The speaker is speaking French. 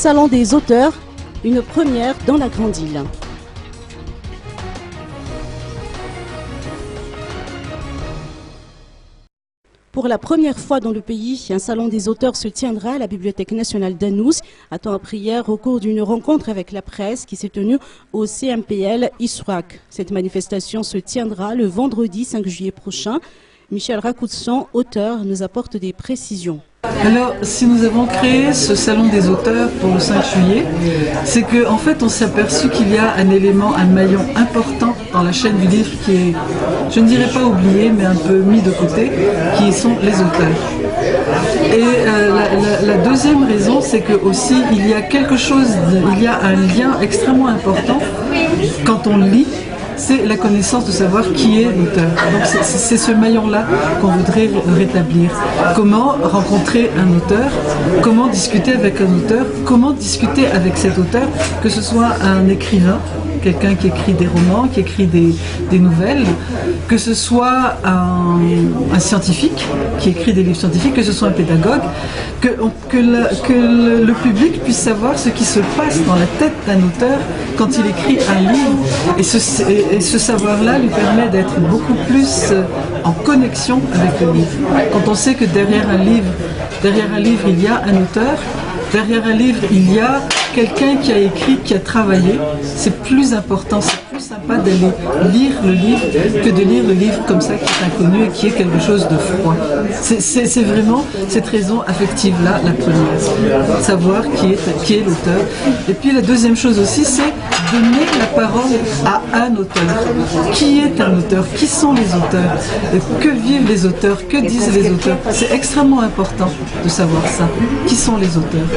Salon des auteurs, une première dans la Grande Île. Pour la première fois dans le pays, un salon des auteurs se tiendra à la Bibliothèque nationale d'Anous, à temps-prière au cours d'une rencontre avec la presse qui s'est tenue au CMPL Issoak. Cette manifestation se tiendra le vendredi 5 juillet prochain. Michel Racousson, auteur, nous apporte des précisions. Alors, si nous avons créé ce salon des auteurs pour le 5 juillet, c'est qu'en fait, on s'est aperçu qu'il y a un élément, un maillon important dans la chaîne du livre qui est, je ne dirais pas oublié, mais un peu mis de côté, qui sont les auteurs. Et la deuxième raison, c'est que aussi, il y a quelque chose, il y a un lien extrêmement important quand on lit. C'est la connaissance de savoir qui est l'auteur. Donc c'est ce maillon-là qu'on voudrait rétablir. Comment rencontrer un auteur, comment discuter avec un auteur, comment discuter avec cet auteur, que ce soit un écrivain, quelqu'un qui écrit des romans, qui écrit des nouvelles, que ce soit un scientifique qui écrit des livres scientifiques, que ce soit un pédagogue, que le public puisse savoir ce qui se passe dans la tête d'un auteur quand il écrit un livre. Et ce savoir-là lui permet d'être beaucoup plus en connexion avec le livre. Quand on sait que derrière un livre, il y a un auteur, derrière un livre, il y a quelqu'un qui a écrit, qui a travaillé, c'est plus important, c'est plus sympa d'aller lire le livre que de lire le livre comme ça qui est inconnu et qui est quelque chose de froid. C'est vraiment cette raison affective-là, la première. Savoir qui est l'auteur. Et puis la deuxième chose aussi, c'est donner la parole à un auteur. Qui est un auteur? Qui sont les auteurs? Que vivent les auteurs? Que disent les auteurs? C'est extrêmement important de savoir ça. Qui sont les auteurs?